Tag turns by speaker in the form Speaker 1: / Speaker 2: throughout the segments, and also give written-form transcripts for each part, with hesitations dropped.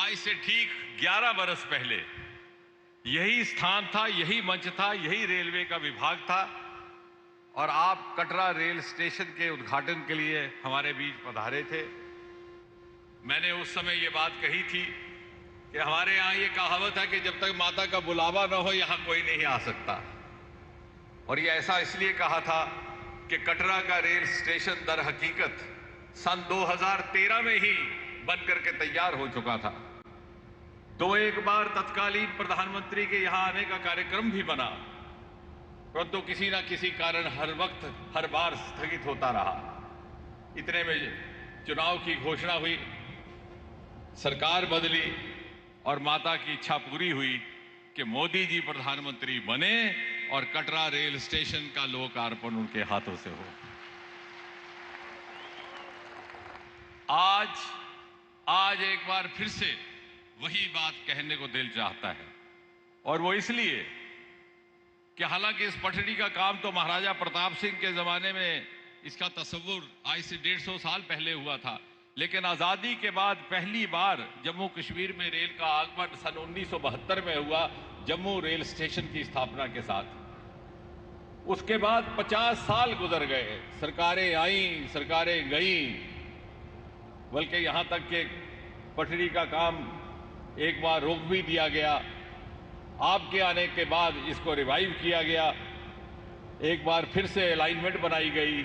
Speaker 1: आज से ठीक 11 बरस पहले यही स्थान था, यही मंच था, यही रेलवे का विभाग था और आप कटरा रेल स्टेशन के उद्घाटन के लिए हमारे बीच पधारे थे। मैंने उस समय ये बात कही थी कि हमारे यहाँ ये कहावत है कि जब तक माता का बुलावा न हो यहाँ कोई नहीं आ सकता, और ये ऐसा इसलिए कहा था कि कटरा का रेल स्टेशन दर हकीकत सन 2013 में ही बन करके तैयार हो चुका था। तो एक बार तत्कालीन प्रधानमंत्री के यहां आने का कार्यक्रम भी बना, परंतु किसी ना किसी कारण हर वक्त हर बार स्थगित होता रहा। इतने में चुनाव की घोषणा हुई, सरकार बदली और माता की इच्छा पूरी हुई कि मोदी जी प्रधानमंत्री बने और कटरा रेल स्टेशन का लोकार्पण उनके हाथों से हो। आज एक बार फिर से वही बात कहने को दिल चाहता है, और वो इसलिए कि हालांकि इस पटरी का काम तो महाराजा प्रताप सिंह के जमाने में इसका तस्वुर आज से 150 साल पहले हुआ था, लेकिन आज़ादी के बाद पहली बार जम्मू कश्मीर में रेल का आगमन सन 1972 में हुआ, जम्मू रेल स्टेशन की स्थापना के साथ। उसके बाद 50 साल गुजर गए, सरकारें आईं, सरकारें गईं, बल्कि यहां तक कि पटरी का काम एक बार रोक भी दिया गया। आपके आने के बाद इसको रिवाइव किया गया, एक बार फिर से अलाइनमेंट बनाई गई,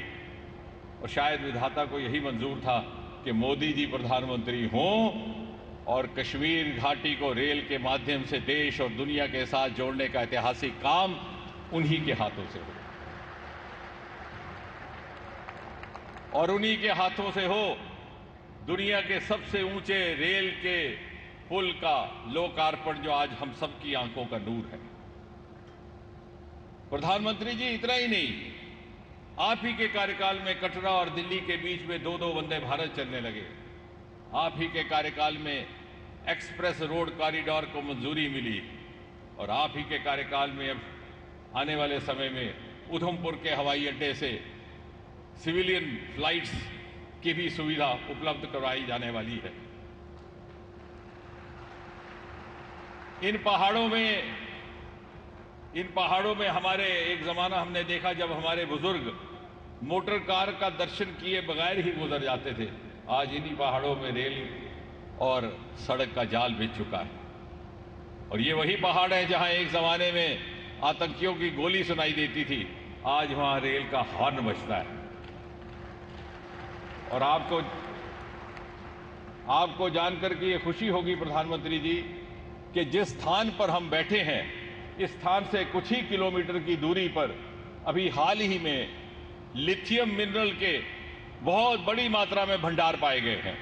Speaker 1: और शायद विधाता को यही मंजूर था कि मोदी जी प्रधानमंत्री हों और कश्मीर घाटी को रेल के माध्यम से देश और दुनिया के साथ जोड़ने का ऐतिहासिक काम उन्हीं के हाथों से हो, और उन्हीं के हाथों से हो दुनिया के सबसे ऊंचे रेल के पुल का लोकार्पण, जो आज हम सबकी आंखों का नूर है। प्रधानमंत्री जी, इतना ही नहीं, आप ही के कार्यकाल में कटरा और दिल्ली के बीच में 2-2 वंदे भारत चलने लगे। आप ही के कार्यकाल में एक्सप्रेस रोड कॉरिडोर को मंजूरी मिली, और आप ही के कार्यकाल में अब आने वाले समय में उधमपुर के हवाई अड्डे से सिविलियन फ्लाइट्स की भी सुविधा उपलब्ध करवाई जाने वाली है। इन पहाड़ों में हमारे एक जमाना हमने देखा जब हमारे बुजुर्ग मोटर कार का दर्शन किए बगैर ही गुजर जाते थे। आज इन्हीं पहाड़ों में रेल और सड़क का जाल बिछ चुका है, और ये वही पहाड़ है जहां एक जमाने में आतंकियों की गोली सुनाई देती थी, आज वहां रेल का हॉर्न बजता है। और आपको जानकर के ये खुशी होगी प्रधानमंत्री जी कि जिस स्थान पर हम बैठे हैं, इस स्थान से कुछ ही किलोमीटर की दूरी पर अभी हाल ही में लिथियम मिनरल के बहुत बड़ी मात्रा में भंडार पाए गए हैं,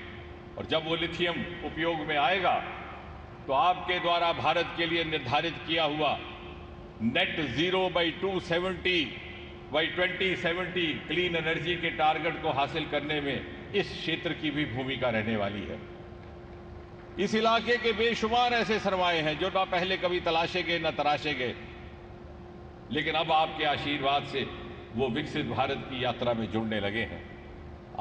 Speaker 1: और जब वो लिथियम उपयोग में आएगा तो आपके द्वारा भारत के लिए निर्धारित किया हुआ net zero by 2070 clean energy के टारगेट को हासिल करने में इस क्षेत्र की भी भूमिका रहने वाली है। इस इलाके के बेशुमार ऐसे सरमाए हैं जो ना पहले कभी तलाशे गए न तराशे गए, लेकिन अब आपके आशीर्वाद से वो विकसित भारत की यात्रा में जुड़ने लगे हैं।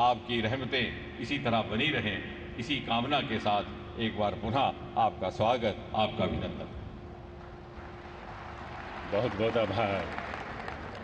Speaker 1: आपकी रहमतें इसी तरह बनी रहें, इसी कामना के साथ एक बार पुनः आपका स्वागत, आपका अभिनंदन।
Speaker 2: बहुत बहुत आभार।